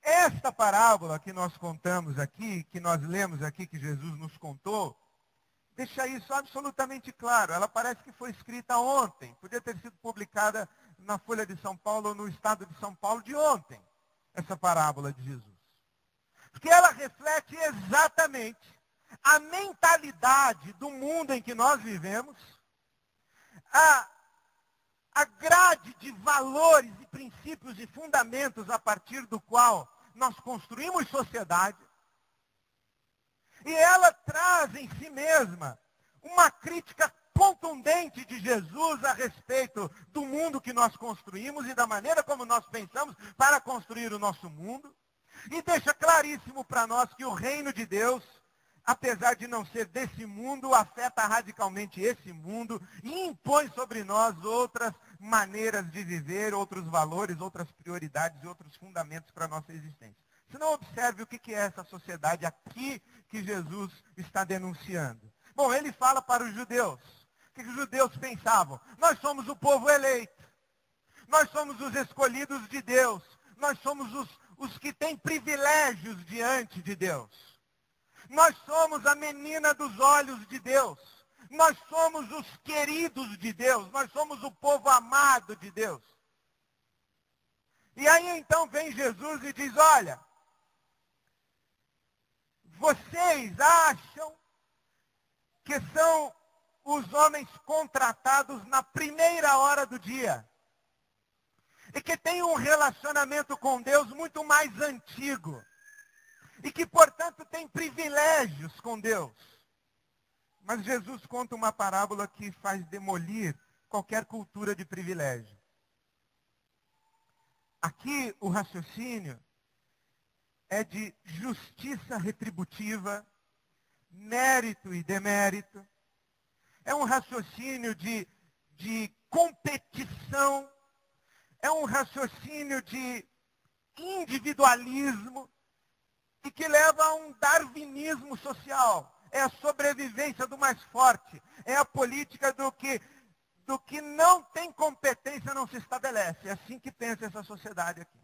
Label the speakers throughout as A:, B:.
A: Esta parábola que nós contamos aqui, que nós lemos aqui, que Jesus nos contou, deixa isso absolutamente claro. Ela parece que foi escrita ontem. Podia ter sido publicada na Folha de São Paulo ou no Estado de São Paulo de ontem, essa parábola de Jesus. Porque ela reflete exatamente a mentalidade do mundo em que nós vivemos, a grade de valores e princípios e fundamentos a partir do qual nós construímos sociedade. E ela traz em si mesma uma crítica contundente de Jesus a respeito do mundo que nós construímos e da maneira como nós pensamos para construir o nosso mundo. E deixa claríssimo para nós que o reino de Deus, apesar de não ser desse mundo, afeta radicalmente esse mundo e impõe sobre nós outras maneiras de viver, outros valores, outras prioridades e outros fundamentos para a nossa existência. Se não, observe o que é essa sociedade aqui que Jesus está denunciando. Bom, ele fala para os judeus. O que os judeus pensavam? Nós somos o povo eleito. Nós somos os escolhidos de Deus. Nós somos os que têm privilégios diante de Deus. Nós somos a menina dos olhos de Deus. Nós somos os queridos de Deus. Nós somos o povo amado de Deus. E aí então vem Jesus e diz, olha, vocês acham que são os homens contratados na primeira hora do dia. E que têm um relacionamento com Deus muito mais antigo. E que, portanto, têm privilégios com Deus. Mas Jesus conta uma parábola que faz demolir qualquer cultura de privilégio. Aqui o raciocínio é de justiça retributiva, mérito e demérito. É um raciocínio de competição. É um raciocínio de individualismo e que leva a um darwinismo social. É a sobrevivência do mais forte. É a política do que não tem competência não se estabelece. É assim que pensa essa sociedade aqui.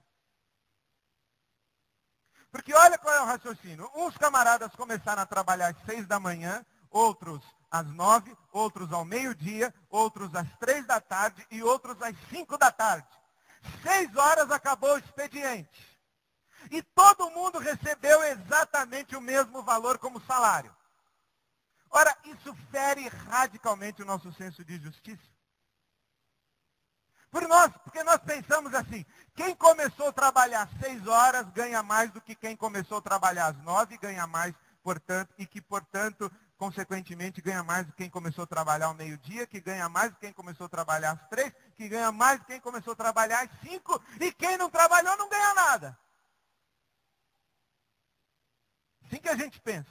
A: Porque olha qual é o raciocínio. Uns camaradas começaram a trabalhar às 6 da manhã, outros às 9, outros ao meio-dia, outros às 3 da tarde e outros às 5 da tarde. 6 horas acabou o expediente. E todo mundo recebeu exatamente o mesmo valor como salário. Ora, isso fere radicalmente o nosso senso de justiça. Porque nós pensamos assim, quem começou a trabalhar às 6 horas ganha mais do que quem começou a trabalhar às 9, ganha mais, portanto, e que, portanto, consequentemente, ganha mais do que quem começou a trabalhar ao meio-dia, que ganha mais do que quem começou a trabalhar às 3, que ganha mais do que quem começou a trabalhar às 5, e quem não trabalhou não ganha nada. Assim que a gente pensa.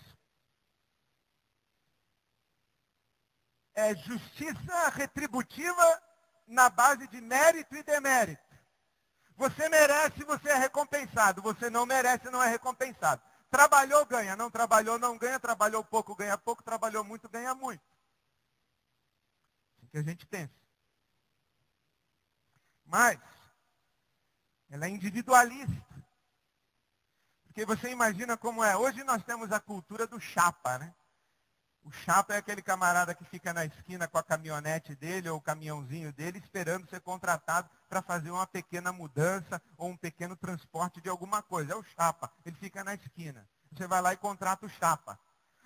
A: É justiça retributiva na base de mérito e demérito. Você merece, você é recompensado. Você não merece, não é recompensado. Trabalhou, ganha. Não trabalhou, não ganha. Trabalhou pouco, ganha pouco. Trabalhou muito, ganha muito. Assim que a gente pensa. Mas, ela é individualista. Porque você imagina como é. Hoje nós temos a cultura do chapa, né? O chapa é aquele camarada que fica na esquina com a caminhonete dele ou o caminhãozinho dele esperando ser contratado para fazer uma pequena mudança ou um pequeno transporte de alguma coisa. É o chapa. Ele fica na esquina. Você vai lá e contrata o chapa.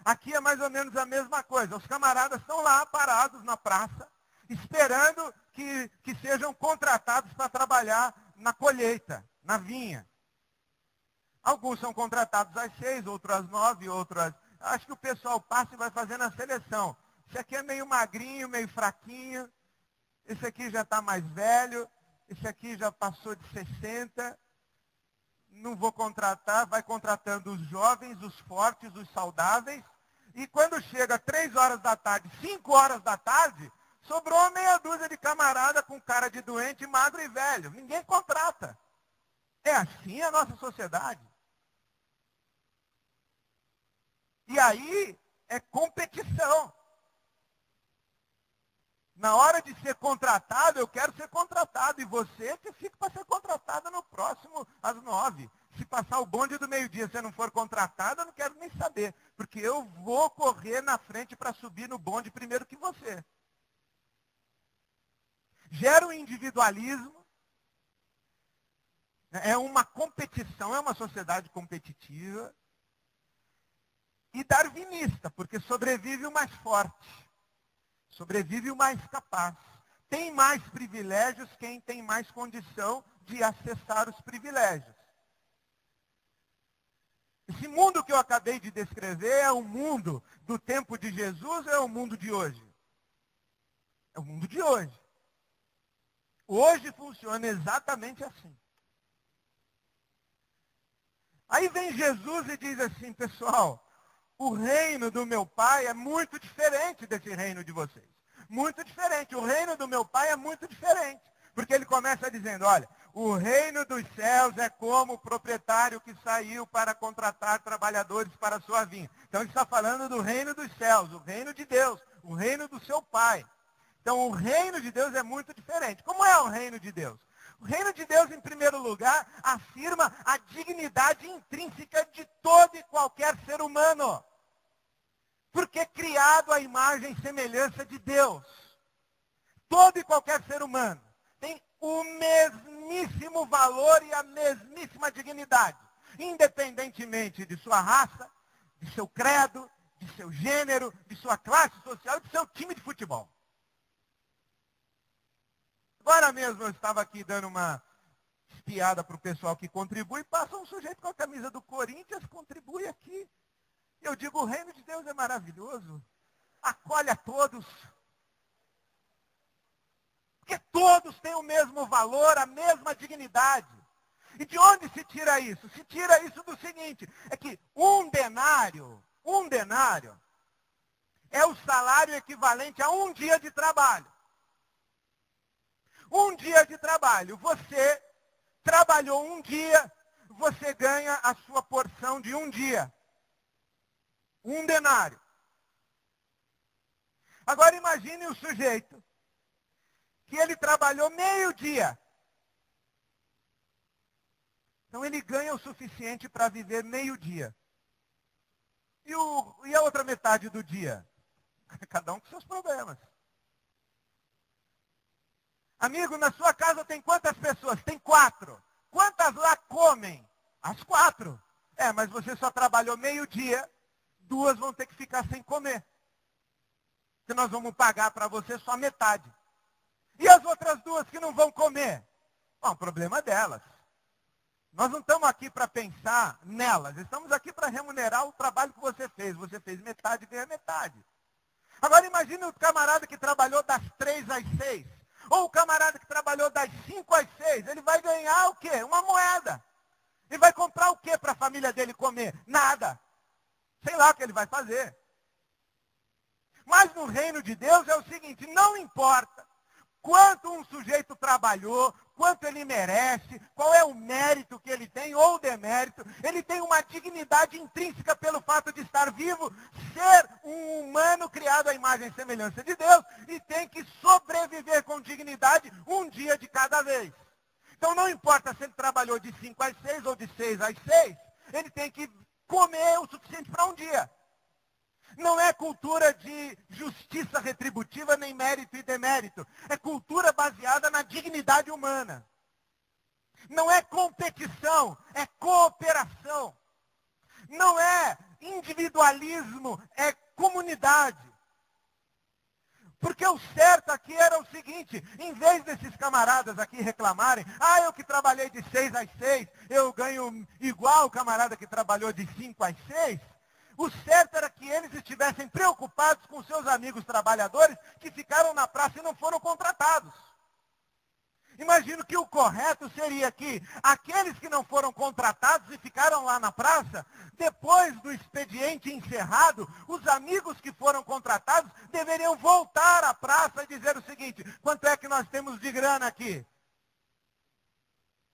A: Aqui é mais ou menos a mesma coisa. Os camaradas estão lá parados na praça esperando que sejam contratados para trabalhar na colheita, na vinha. Alguns são contratados às 6, outros às 9, outros às... Acho que o pessoal passa e vai fazendo a seleção. Esse aqui é meio magrinho, meio fraquinho. Esse aqui já está mais velho. Esse aqui já passou de 60. Não vou contratar. Vai contratando os jovens, os fortes, os saudáveis. E quando chega 3 horas da tarde, 5 horas da tarde, sobrou uma meia dúzia de camarada com cara de doente, magro e velho. Ninguém contrata. É assim a nossa sociedade. E aí é competição. Na hora de ser contratado, eu quero ser contratado. E você que fica para ser contratado no próximo às 9. Se passar o bonde do meio-dia, você não for contratado, eu não quero nem saber. Porque eu vou correr na frente para subir no bonde primeiro que você. Gera um individualismo. É uma competição, é uma sociedade competitiva. E darwinista, porque sobrevive o mais forte. Sobrevive o mais capaz. Tem mais privilégios quem tem mais condição de acessar os privilégios. Esse mundo que eu acabei de descrever é o mundo do tempo de Jesus ou é o mundo de hoje? É o mundo de hoje. Hoje funciona exatamente assim. Aí vem Jesus e diz assim, pessoal, o reino do meu pai é muito diferente desse reino de vocês. Muito diferente. O reino do meu pai é muito diferente. Porque ele começa dizendo, olha, o reino dos céus é como o proprietário que saiu para contratar trabalhadores para a sua vinha. Então ele está falando do reino dos céus, o reino de Deus, o reino do seu pai. Então o reino de Deus é muito diferente. Como é o reino de Deus? O reino de Deus, em primeiro lugar, afirma a dignidade intrínseca de todo e qualquer ser humano. Porque é criado à imagem e semelhança de Deus. Todo e qualquer ser humano tem o mesmíssimo valor e a mesmíssima dignidade. Independentemente de sua raça, de seu credo, de seu gênero, de sua classe social e de seu time de futebol. Agora mesmo eu estava aqui dando uma espiada para o pessoal que contribui, passa um sujeito com a camisa do Corinthians, contribui aqui. Eu digo, o reino de Deus é maravilhoso. Acolhe a todos. Porque todos têm o mesmo valor, a mesma dignidade. E de onde se tira isso? Se tira isso do seguinte, é que um denário é o salário equivalente a um dia de trabalho. Um dia de trabalho. Você trabalhou um dia, você ganha a sua porção de um dia. Um denário. Agora imagine o sujeito que ele trabalhou meio dia. Então ele ganha o suficiente para viver meio dia. E a outra metade do dia? Cada um com seus problemas. Amigo, na sua casa tem quantas pessoas? Tem 4. Quantas lá comem? As 4. Mas você só trabalhou meio dia, 2 vão ter que ficar sem comer. Porque nós vamos pagar para você só metade. E as outras 2 que não vão comer? Bom, problema delas. Nós não estamos aqui para pensar nelas. Estamos aqui para remunerar o trabalho que você fez. Você fez metade e ganha metade. Agora imagine o camarada que trabalhou das 3 às 6. Ou o camarada que trabalhou das 5 às 6. Ele vai ganhar o quê? Uma moeda. Ele vai comprar o quê para a família dele comer? Nada. Sei lá o que ele vai fazer. Mas no reino de Deus é o seguinte, não importa quanto um sujeito trabalhou, quanto ele merece, qual é o mérito que ele tem ou o demérito, ele tem uma dignidade intrínseca pelo fato de estar vivo, ser um humano criado à imagem e semelhança de Deus e tem que sobreviver com dignidade um dia de cada vez. Então não importa se ele trabalhou de 5 às 6 ou de 6 às 6, ele tem que comer o suficiente para um dia. Não é cultura de justiça retributiva, nem mérito e demérito. É cultura baseada na dignidade humana. Não é competição, é cooperação. Não é individualismo, é comunidade. Porque o certo aqui era o seguinte, em vez desses camaradas aqui reclamarem, eu que trabalhei de 6 às 6, eu ganho igual o camarada que trabalhou de 5 às 6, o certo era que eles estivessem preocupados com seus amigos trabalhadores que ficaram na praça e não foram contratados. Imagino que o correto seria que aqueles que não foram contratados e ficaram lá na praça, depois do expediente encerrado, os amigos que foram contratados deveriam voltar à praça e dizer o seguinte, quanto é que nós temos de grana aqui?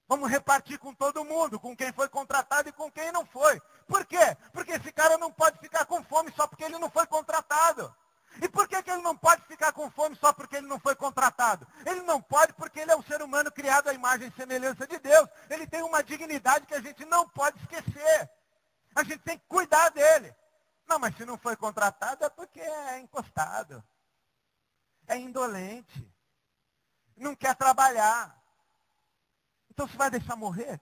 A: Vamos repartir com todo mundo, com quem foi contratado e com quem não foi. Por quê? Porque esse cara não pode ficar com fome só porque ele não foi contratado. E por que ele não pode ficar com fome só porque ele não foi contratado? Ele não pode porque ele é um ser humano criado à imagem e semelhança de Deus. Ele tem uma dignidade verdade que a gente não pode esquecer. A gente tem que cuidar dele. Não, mas se não foi contratado é porque é encostado. É indolente. Não quer trabalhar. Então você vai deixar morrer?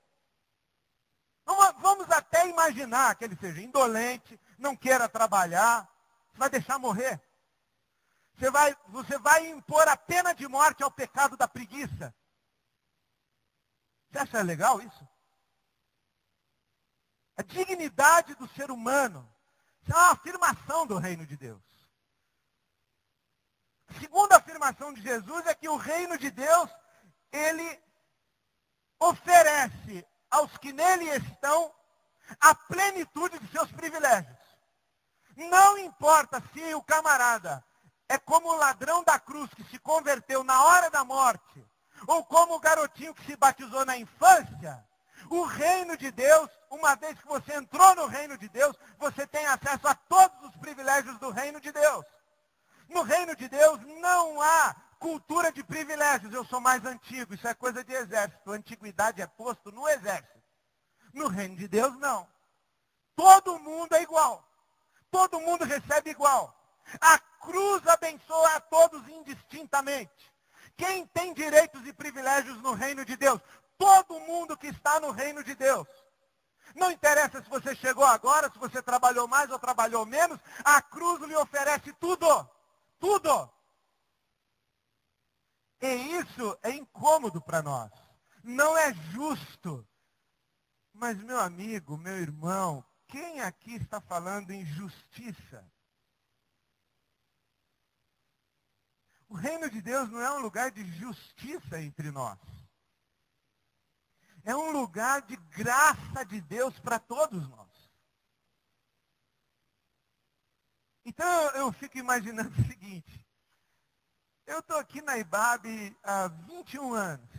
A: Vamos até imaginar que ele seja indolente, não queira trabalhar. Você vai deixar morrer? Você vai impor a pena de morte ao pecado da preguiça. Você acha legal isso? A dignidade do ser humano. Isso é uma afirmação do reino de Deus. A segunda afirmação de Jesus é que o reino de Deus, ele oferece aos que nele estão a plenitude de seus privilégios. Não importa se o camarada é como o ladrão da cruz que se converteu na hora da morte, ou como o garotinho que se batizou na infância, o reino de Deus, uma vez que você entrou no reino de Deus, você tem acesso a todos os privilégios do reino de Deus. No reino de Deus não há cultura de privilégios. Eu sou mais antigo, isso é coisa de exército. A antiguidade é posto no exército. No reino de Deus, não. Todo mundo é igual. Todo mundo recebe igual. A cruz abençoa a todos indistintamente. Quem tem direitos e privilégios no reino de Deus? Todo mundo que está no reino de Deus. Não interessa se você chegou agora, se você trabalhou mais ou trabalhou menos, a cruz lhe oferece tudo. Tudo. E isso é incômodo para nós. Não é justo. Mas, meu amigo, meu irmão, quem aqui está falando em justiça? O reino de Deus não é um lugar de justiça entre nós. É um lugar de graça de Deus para todos nós. Então eu fico imaginando o seguinte. Eu estou aqui na IBAB há 21 anos.